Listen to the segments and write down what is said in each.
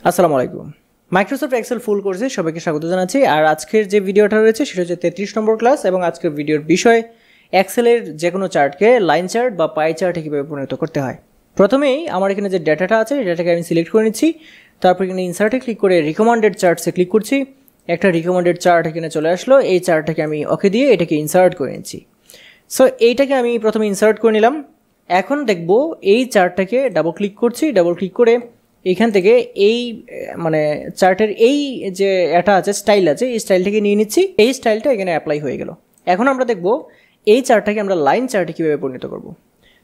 আসসালামু আলাইকুম। Microsoft Excel ফুল কোর্সে সবাইকে স্বাগত জানাচ্ছি। আর আজকের যে ভিডিওটা রয়েছে সেটা হচ্ছে 33 নম্বর ক্লাস এবং আজকের ভিডিওর বিষয় এক্সেলের যে কোনো চার্টকে লাইন চার্ট বা পাই চার্টে কীভাবে পরিণত করতে হয়। প্রথমেই আমার এখানে যে ডেটাটা আছে ডেটাকে আমি সিলেক্ট করে নিচ্ছি, তারপর এখানে ইনসার্টে ক্লিক করে রিকমেন্ডেড চার্টসে ক্লিক করছি। একটা রিকমেন্ডেড চার্ট এখানে চলে আসলো, এই চার্টটাকে আমি ওকে দিয়ে এটাকে ইনসার্ট করে নিচ্ছি। সো এইটাকে আমি প্রথমে ইনসার্ট করে নিলাম। এখন দেখব এই চার্টটাকে ডাবল ক্লিক করছি, ডাবল ক্লিক করে এইখান থেকে এই মানে চার্টের এই যে এটা আছে স্টাইল আছে এই স্টাইলটাকে নিয়ে নিচ্ছি, এই স্টাইলটা এখানে অ্যাপ্লাই হয়ে গেল। এখন আমরা দেখব এই চার্টটাকে আমরা লাইন চার্টে কীভাবে পরিণত করব।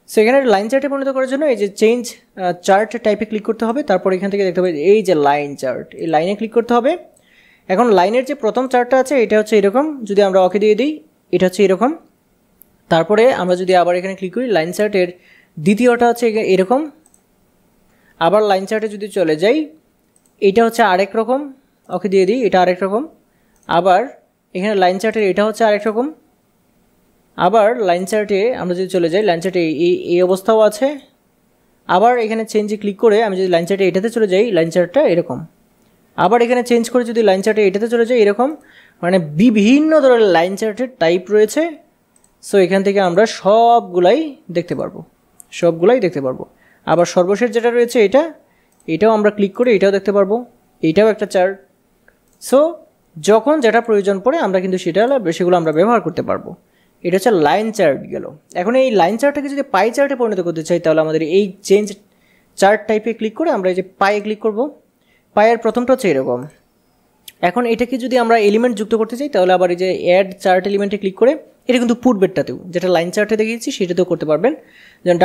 সো এখানে লাইন চার্টে পরিণত করার জন্য এই যে চেঞ্জ চার্ট টাইপে ক্লিক করতে হবে, তারপর এখান থেকে দেখতে হবে এই যে লাইন চার্ট, এই লাইনে ক্লিক করতে হবে। এখন লাইনের যে প্রথম চার্টটা আছে এটা হচ্ছে এরকম, যদি আমরা ওকে দিয়ে দিই এটা হচ্ছে এরকম। তারপরে আমরা যদি আবার এখানে ক্লিক করি লাইন চার্টের দ্বিতীয়টা হচ্ছে এরকম। আবার লাইন চার্টে যদি চলে যাই এটা হচ্ছে আরেক রকম, ওকে দিয়ে দিই এটা আরেক রকম। আবার এখানে লাইন চার্টের এটা হচ্ছে আরেক রকম। আবার লাইন চার্টে আমরা যদি চলে যাই লাইন চার্টে এই অবস্থাও আছে। আবার এখানে চেঞ্জে ক্লিক করে আমি যদি লাইন চার্টে এটাতে চলে যাই লাইন চার্টটা এরকম। আবার এখানে চেঞ্জ করে যদি লাইন চার্টে এটাতে চলে যাই এরকম, মানে বিভিন্ন ধরনের লাইন চার্টের টাইপ রয়েছে। সো এখান থেকে আমরা সবগুলাই দেখতে পারবো। আবার সর্বশেষ যেটা রয়েছে এটাও আমরা ক্লিক করে এটাও দেখতে পারবো, এটাও একটা চার্ট। সো যখন যেটা প্রয়োজন পড়ে আমরা কিন্তু সেগুলো আমরা ব্যবহার করতে পারবো। এটা হচ্ছে লাইন চার্ট গেল। এখন এই লাইন চার্টটাকে যদি পাই চার্টে পরিণত করতে চাই তাহলে আমাদের এই চেঞ্জ চার্ট টাইপে ক্লিক করে আমরা এই যে পায়ে ক্লিক করব। পায়ের প্রথমটা হচ্ছে এরকম। এখন এটাকে যদি আমরা এলিমেন্ট যুক্ত করতে চাই তাহলে আবার এই যে অ্যাড চার্ট এলিমেন্টে ক্লিক করে এটা কিন্তু পূর্বেরটাতেও যেটা লাইন চার্টে দেখিয়েছি সেটাতেও করতে পারবেন। যেমন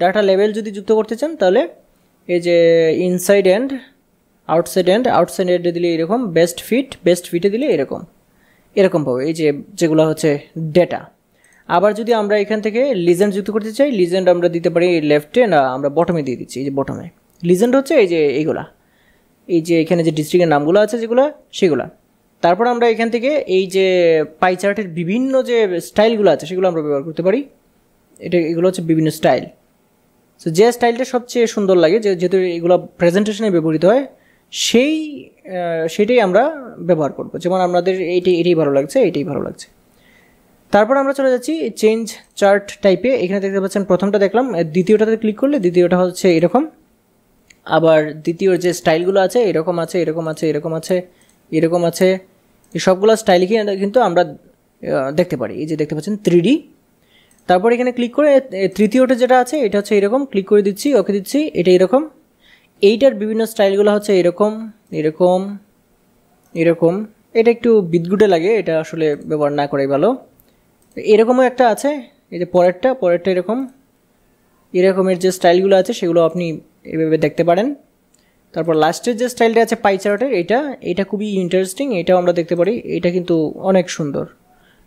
ডাটা লেভেল যদি যুক্ত করতে চান তাহলে এই যে ইনসাইড অ্যান্ড আউটসাইড এন্ডে দিলে এরকম, বেস্ট ফিটে দিলে এরকম পাবো এই যে যেগুলো হচ্ছে ডেটা। আবার যদি আমরা এখান থেকে লিজেন্ড যুক্ত করতে চাই লিজেন্ড আমরা দিতে পারি লেফটে, না আমরা বটমে দিয়ে দিচ্ছি। এই যে বটমে লিজেন্ড হচ্ছে এই যে এইগুলা, এই যে এখানে যে ডিস্ট্রিক্টের নামগুলো আছে সেগুলা। তারপর আমরা এখান থেকে এই যে পাই চার্টের বিভিন্ন যে স্টাইলগুলো আছে সেগুলো আমরা ব্যবহার করতে পারি। এগুলো হচ্ছে বিভিন্ন স্টাইল। সো যে স্টাইলটা সবচেয়ে সুন্দর লাগে, যেহেতু এগুলো প্রেজেন্টেশনে ব্যবহৃত হয় সেটাই আমরা ব্যবহার করব। যেমন আমাদের এটাই ভালো লাগছে। তারপর আমরা চলে যাচ্ছি চেঞ্জ চার্ট টাইপে। এখানে দেখতে পাচ্ছেন প্রথমটা দেখলাম, দ্বিতীয়টাতে ক্লিক করলে দ্বিতীয়টা হচ্ছে এরকম। আবার দ্বিতীয় যে স্টাইলগুলো আছে এরকম আছে, এই সবগুলো স্টাইলকে কিন্তু আমরা দেখতে পারি। এই যে দেখতে পাচ্ছেন 3D। তারপর এখানে ক্লিক করে তৃতীয়টা যেটা আছে এটা হচ্ছে এরকম, ক্লিক করে দিচ্ছি, ওকে দিচ্ছি, এটা এরকম। এইটার বিভিন্ন স্টাইলগুলো হচ্ছে এরকম। এটা একটু বিদগুটে লাগে, এটা আসলে ব্যবহার না করাই ভালো। এরকমও একটা আছে, এই যে পরেরটা এরকমের যে স্টাইলগুলো আছে সেগুলো আপনি এভাবে দেখতে পারেন। তারপর লাস্টের যে স্টাইলটা আছে পাই চার্টের এটা খুবই ইন্টারেস্টিং, এটাও আমরা দেখতে পারি। এটা কিন্তু অনেক সুন্দর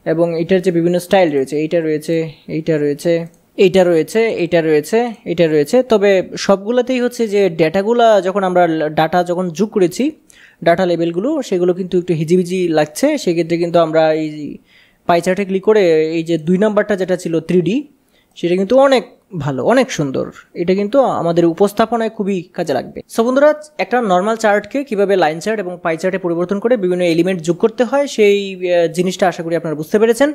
এবং এটার যে বিভিন্ন স্টাইল রয়েছে এইটা রয়েছে। তবে সবগুলোতেই হচ্ছে যে ডাটা যখন যোগ করেছি ডাটা লেভেলগুলো সেগুলো কিন্তু একটু হিজিবিজি লাগছে। সেক্ষেত্রে কিন্তু আমরা এই পাই চার্টে ক্লিক করে এই যে 2 নাম্বারটা যেটা ছিল 3D সেটা কিন্তু অনেক ভালো, অনেক সুন্দর। এটা কিন্তু আমাদের উপস্থাপনায় খুবই কাজে লাগবে। সো বন্ধুরা, একটা নর্মাল চার্টকে কিভাবে লাইন চার্ট এবং পাই চার্টে পরিবর্তন করে বিভিন্ন এলিমেন্ট যোগ করতে হয় সেই জিনিসটা আশা করি আপনারা বুঝতে পেরেছেন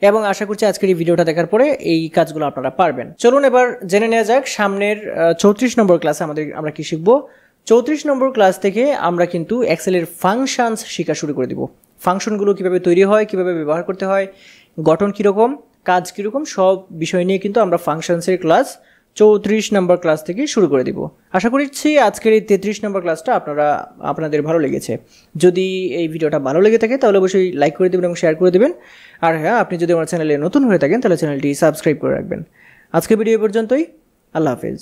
এবং আশা করছি আজকের এই ভিডিওটা দেখার পরে এই কাজগুলো আপনারা পারবেন। চলুন এবার জেনে নেওয়া যাক সামনের 34 নম্বর ক্লাসে আমরা কি শিখব। 34 নম্বর ক্লাস থেকে আমরা কিন্তু এক্সেলের ফাংশনস শেখা শুরু করে দিব। ফাংশনগুলো কিভাবে তৈরি হয়, কিভাবে ব্যবহার করতে হয়, গঠন কীরকম, কাজ কীরকম, সব বিষয় নিয়ে কিন্তু আমরা ফাংশনসের ক্লাস 34 নম্বর ক্লাস থেকে শুরু করে দিব। আশা করছি আজকের এই 33 নম্বর ক্লাসটা আপনাদের ভালো লেগেছে। যদি এই ভিডিওটা ভালো লেগে থাকে তাহলে অবশ্যই লাইক করে দেবেন এবং শেয়ার করে দেবেন। আর হ্যাঁ, আপনি যদি আমার চ্যানেলে নতুন হয়ে থাকেন তাহলে চ্যানেলটি সাবস্ক্রাইব করে রাখবেন। আজকের ভিডিও পর্যন্তই, আল্লাহ হাফেজ।